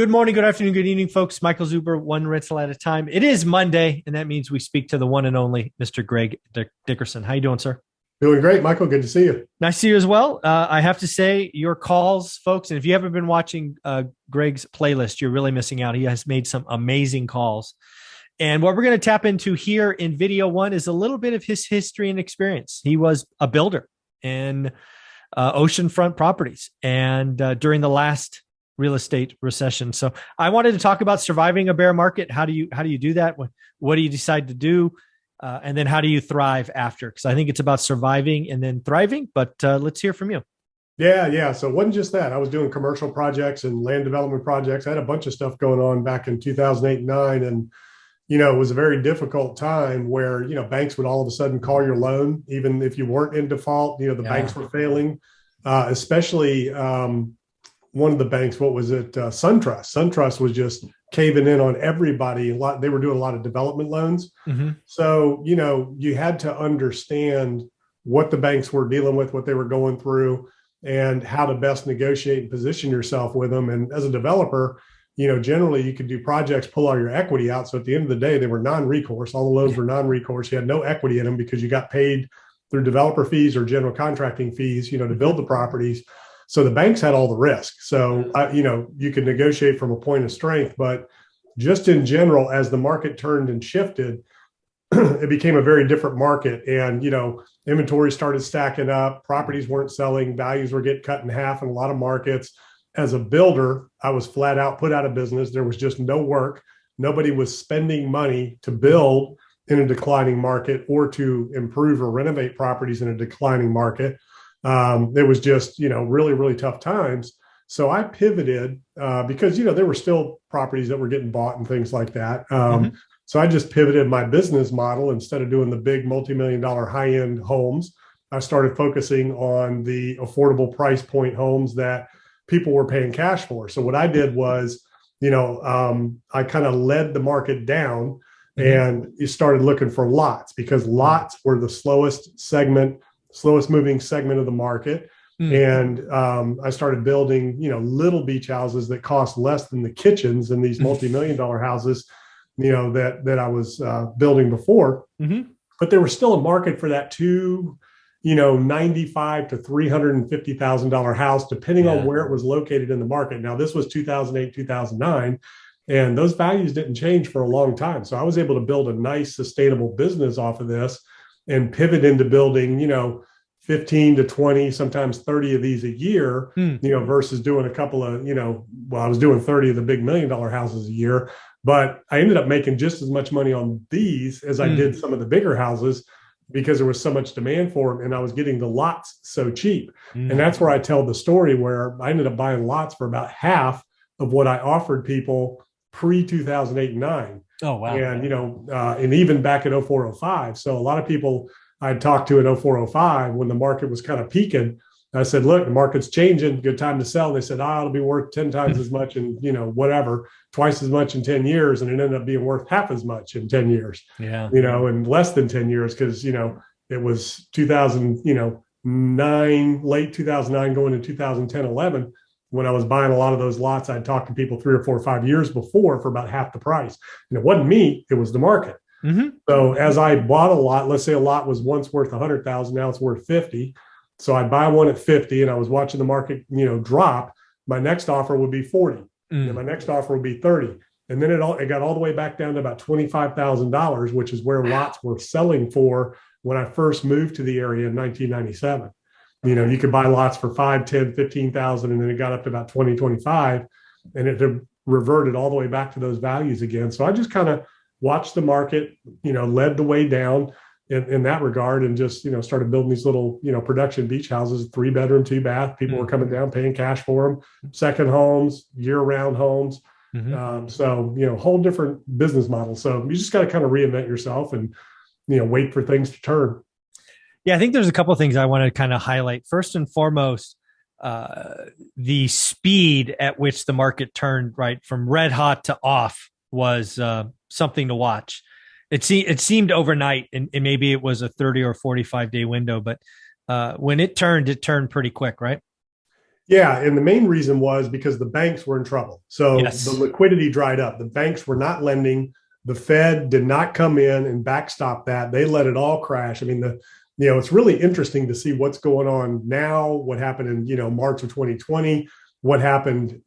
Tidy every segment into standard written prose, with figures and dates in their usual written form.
Good morning, good afternoon, good evening, folks. Michael Zuber, one rental at a time. It is Monday, and that means we speak to the one and only Mr. Greg Dickerson. How you doing, sir? Doing great, Michael. Good to see you. Nice to see you as well. I have to say, your calls, folks, and if you haven't been watching Greg's playlist, you're really missing out. He has made some amazing calls. And what we're going to tap into here in video one is a little bit of his history and experience. He was a builder in oceanfront properties, and during the last real estate recession. So I wanted to talk about surviving a bear market. How do you do that? What do you decide to do? And then how do you thrive after? Because I think it's about surviving and then thriving, but let's hear from you. Yeah. So it wasn't just that. I was doing commercial projects and land development projects. I had a bunch of stuff going on back in 2008 and 9. And, it was a very difficult time where, banks would all of a sudden call your loan, even if you weren't in default. The banks were failing, especially one of the banks, what was it? SunTrust. SunTrust was just caving in on everybody. They were doing a lot of development loans. Mm-hmm. So, you had to understand what the banks were dealing with, what they were going through, and how to best negotiate and position yourself with them. And as a developer, generally you could do projects, pull all your equity out. So at the end of the day, they were non-recourse. All the loans were non-recourse. You had no equity in them because you got paid through developer fees or general contracting fees, to build the properties. So the banks had all the risk. So, you could negotiate from a point of strength, but just in general, as the market turned and shifted, it became a very different market. And, inventory started stacking up, properties weren't selling, values were getting cut in half in a lot of markets. As a builder, I was flat out put out of business. There was just no work. Nobody was spending money to build in a declining market or to improve or renovate properties in a declining market. It was just, really, really tough times. So I pivoted because, there were still properties that were getting bought and things like that. So I just pivoted my business model. Instead of doing the big multi-million-dollar high-end homes, I started focusing on the affordable price point homes that people were paying cash for. So what I did was, I kind of led the market down and you started looking for lots because lots were the slowest moving segment of the market. And I started building, little beach houses that cost less than the kitchens in these multi-million-dollar houses, that I was building before. But there was still a market for that $95,000 to $350,000 house, depending on where it was located in the market. Now, this was 2008, 2009, and those values didn't change for a long time. So I was able to build a nice, sustainable business off of this and pivot into building, 15 to 20, sometimes 30 of these a year, versus doing a couple of, I was doing 30 of the big $1 million houses a year, but I ended up making just as much money on these as I did some of the bigger houses because there was so much demand for them and I was getting the lots so cheap. And that's where I tell the story where I ended up buying lots for about half of what I offered people pre 2008 and 9. Oh, wow. And, and even back in 0405. So a lot of people I'd talked to in 0405 when the market was kind of peaking, I said, look, the market's changing, good time to sell. They said, it'll be worth 10 times as much in, whatever, twice as much in 10 years. And it ended up being worth half as much in 10 years, in less than 10 years. Cause, it was 2009, late 2009, going to 2010, 11, when I was buying a lot of those lots. I'd talked to people 3 or 4 or 5 years before for about half the price. And it wasn't me, it was the market. So as I bought a lot, let's say a lot was once worth 100,000, now it's worth 50. So I'd buy one at 50 and I was watching the market, drop. My next offer would be 40 and my next offer would be 30. And then it got all the way back down to about $25,000, which is where lots were selling for when I first moved to the area in 1997. You could buy lots for 5, 10, 15,000, and then it got up to about 20, 25, and it reverted all the way back to those values again. So I just kind of watched the market, led the way down in that regard, and just, started building these little, production beach houses, 3-bedroom, 2-bath. People were coming down, paying cash for them, second homes, year-round homes. So, whole different business model. So you just got to kind of reinvent yourself and, wait for things to turn. Yeah, I think there's a couple of things I want to kind of highlight. First and foremost, the speed at which the market turned right from red hot to off was something to watch. It seemed overnight, and maybe it was a 30 or 45 day window, but when it turned pretty quick, right? Yeah, and the main reason was because the banks were in trouble. So the Yes. liquidity dried up. The banks were not lending. The Fed did not come in and backstop that. They let it all crash. I mean, it's really interesting to see what's going on now, what happened in, March of 2020, what happened,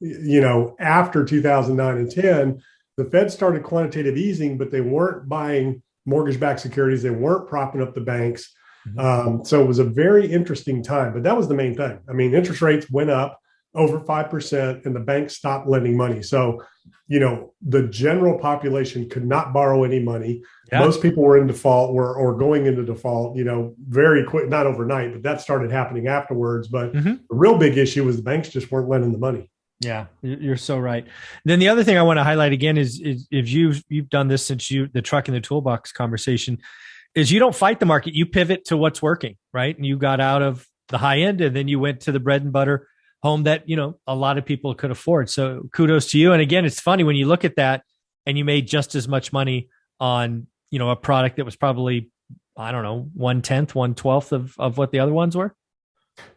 after 2009 and 10. The Fed started quantitative easing, but they weren't buying mortgage-backed securities. They weren't propping up the banks. Mhm. So it was a very interesting time, but that was the main thing. I mean, interest rates went up over 5% and the banks stopped lending money. So, the general population could not borrow any money. Yeah. Most people were in default or going into default, very quick, not overnight, but that started happening afterwards. But Mhm. the real big issue was the banks just weren't lending the money. Yeah, you're so right. Then the other thing I want to highlight again is if you've done this since the truck in the toolbox conversation, is you don't fight the market, you pivot to what's working, right? And you got out of the high end and then you went to the bread and butter home that, a lot of people could afford. So kudos to you. And again, it's funny when you look at that and you made just as much money on, a product that was probably, I don't know, 1/10, 1/12 of what the other ones were.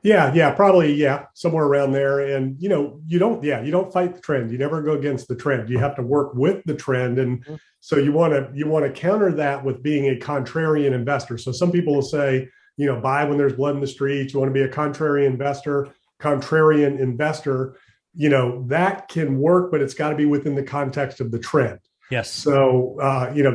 Yeah, probably, yeah, somewhere around there. And you don't fight the trend. You never go against the trend. You have to work with the trend. And so you want to counter that with being a contrarian investor. So some people will say, buy when there's blood in the streets. You want to be a contrarian investor, that can work, but it's got to be within the context of the trend. Yes. So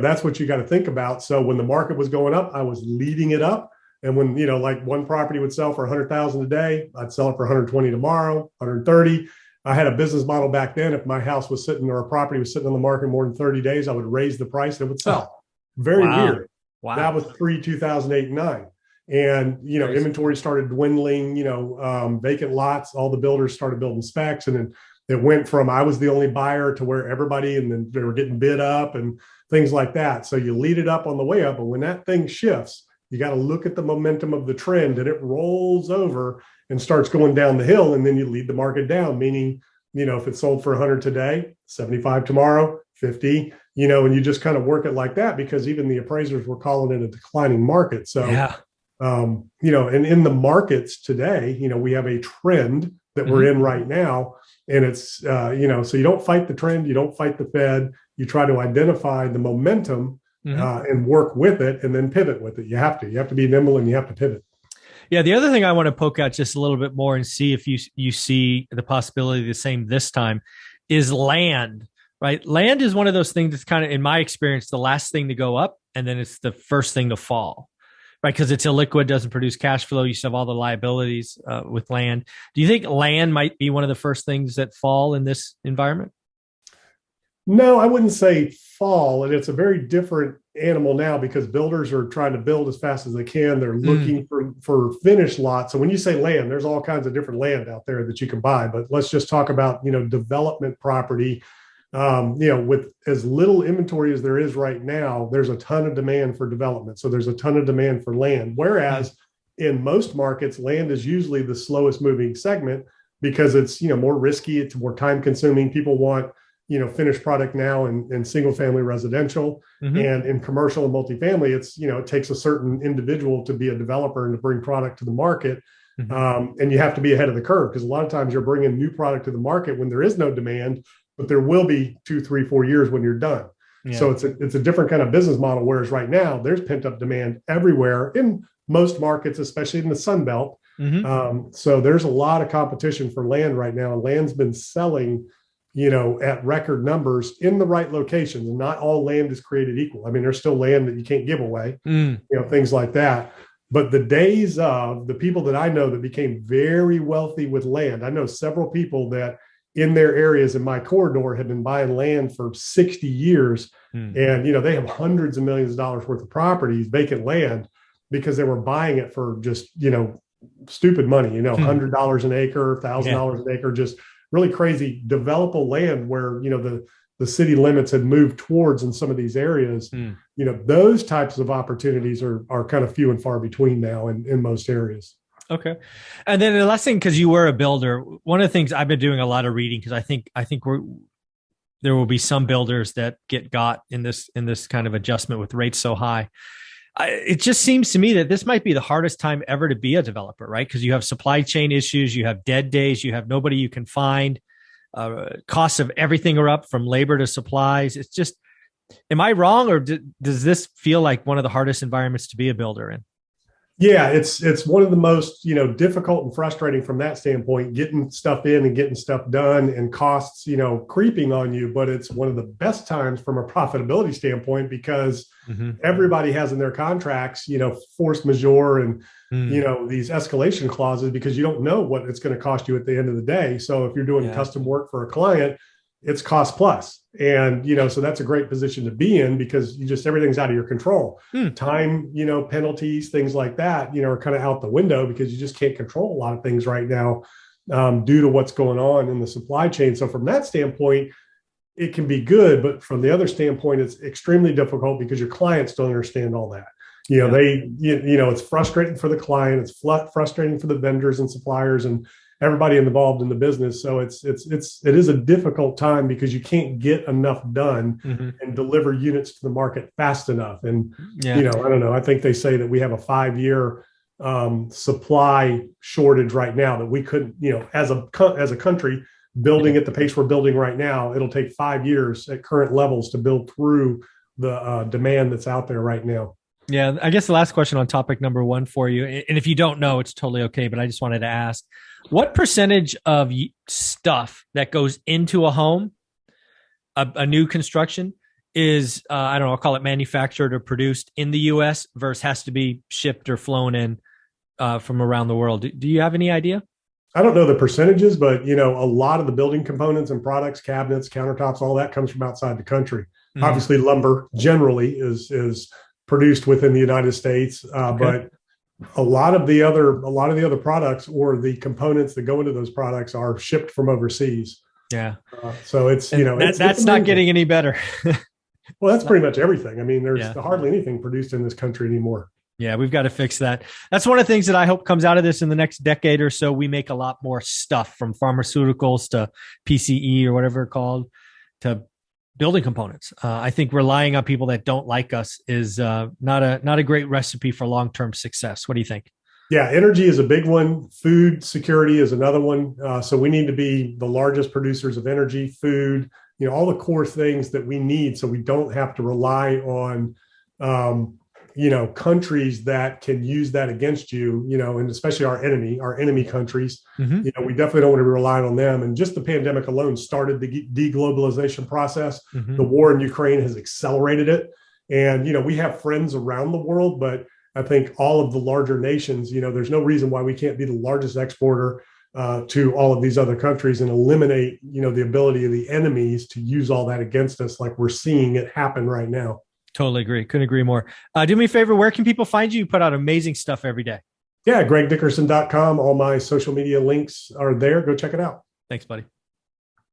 that's what you got to think about. So when the market was going up, I was leading it up. And when, like one property would sell for 100,000 a day, I'd sell it for 120 tomorrow, 130. I had a business model back then. If my house was sitting or a property was sitting on the market more than 30 days, I would raise the price and it would sell. Very Wow. weird. Wow. That was pre-2008 and 9. And, inventory started dwindling, vacant lots, all the builders started building specs. And then it went from I was the only buyer to where everybody, and then they were getting bid up and things like that. So you lead it up on the way up. But when that thing shifts, you got to look at the momentum of the trend and it rolls over and starts going down the hill. And then you lead the market down, meaning, if it's sold for 100 today, 75 tomorrow, 50, and you just kind of work it like that because even the appraisers were calling it a declining market. So, yeah. And in the markets today, we have a trend that we're in right now. And it's, so you don't fight the trend, you don't fight the Fed, you try to identify the momentum and work with it and then pivot with it. You have to be nimble and you have to pivot. Yeah. The other thing I want to poke out just a little bit more and see if you see the possibility of the same this time is land, right? Land is one of those things that's kind of, in my experience, the last thing to go up and then it's the first thing to fall, right? Because it's illiquid, doesn't produce cash flow. You still have all the liabilities with land. Do you think land might be one of the first things that fall in this environment? No, I wouldn't say fall. And it's a very different animal now because builders are trying to build as fast as they can. They're looking for finished lots. So when you say land, there's all kinds of different land out there that you can buy. But let's just talk about, development property. With as little inventory as there is right now, there's a ton of demand for development. So there's a ton of demand for land. Whereas in most markets, land is usually the slowest moving segment because it's, more risky. It's more time consuming. People want, finished product now in single family residential and in commercial and multifamily. It's, it takes a certain individual to be a developer and to bring product to the market. And you have to be ahead of the curve because a lot of times you're bringing new product to the market when there is no demand, but there will be 2, 3, 4 years when you're done. Yeah. So it's a different kind of business model. Whereas right now there's pent up demand everywhere in most markets, especially in the Sun Belt. So there's a lot of competition for land right now. And land's been selling, at record numbers in the right locations. And not all land is created equal. I mean, there's still land that you can't give away, things like that. But the days of the people that I know that became very wealthy with land, I know several people that in their areas in my corridor have been buying land for 60 years. And, they have hundreds of millions of dollars worth of properties, vacant land, because they were buying it for just, stupid money, $100 an acre, $1,000 an acre, just really crazy developable land where, the city limits had moved towards in some of these areas. Those types of opportunities are kind of few and far between now in most areas. Okay. And then the last thing, because you were a builder, one of the things I've been doing a lot of reading, because I think there will be some builders that got in this kind of adjustment with rates so high. It just seems to me that this might be the hardest time ever to be a developer, right? Because you have supply chain issues, you have dead days, you have nobody you can find. Costs of everything are up from labor to supplies. It's just, am I wrong, or does this feel like one of the hardest environments to be a builder in? Yeah, it's one of the most, difficult and frustrating from that standpoint, getting stuff in and getting stuff done, and costs, creeping on you. But it's one of the best times from a profitability standpoint, because everybody has in their contracts, force majeure and these escalation clauses, because you don't know what it's going to cost you at the end of the day. So if you're doing custom work for a client, it's cost plus. And, so that's a great position to be in, because everything's out of your control. Time, penalties, things like that, are kind of out the window, because you just can't control a lot of things right now, due to what's going on in the supply chain. So from that standpoint, it can be good, but from the other standpoint, it's extremely difficult, because your clients don't understand all that. It's frustrating for the client. It's frustrating for the vendors and suppliers and everybody involved in the business. So it is a difficult time, because you can't get enough done and deliver units to the market fast enough. And, I don't know, I think they say that we have a 5-year supply shortage right now, that we couldn't, as a country building at the pace we're building right now, it'll take 5 years at current levels to build through the demand that's out there right now. Yeah, I guess the last question on topic number one for you, and if you don't know, it's totally okay, but I just wanted to ask, what percentage of stuff that goes into a home, a new construction, is, I don't know, I'll call it manufactured or produced in the U.S. versus has to be shipped or flown in from around the world? Do you have any idea? I don't know the percentages, but, a lot of the building components and products, cabinets, countertops, all that comes from outside the country. Obviously, lumber generally is produced within the United States, but a lot of the other products, or the components that go into those products, are shipped from overseas. Yeah. So it's, that's not getting any better. Well, that's pretty much everything. I mean, there's hardly anything produced in this country anymore. Yeah, we've got to fix that. That's one of the things that I hope comes out of this in the next decade or so. We make a lot more stuff, from pharmaceuticals to PCE or whatever it's called, to building components. I think relying on people that don't like us is not a great recipe for long-term success. What do you think? Yeah, energy is a big one. Food security is another one. So we need to be the largest producers of energy, food, all the core things that we need, so we don't have to rely on, countries that can use that against you, and especially our enemy countries. We definitely don't want to be relying on them. And just the pandemic alone started the deglobalization process. The war in Ukraine has accelerated it. And, we have friends around the world, but I think all of the larger nations, there's no reason why we can't be the largest exporter to all of these other countries, and eliminate, the ability of the enemies to use all that against us, like we're seeing it happen right now. Totally agree. Couldn't agree more. Do me a favor. Where can people find you? You put out amazing stuff every day. Yeah, gregdickerson.com. All my social media links are there. Go check it out. Thanks, buddy.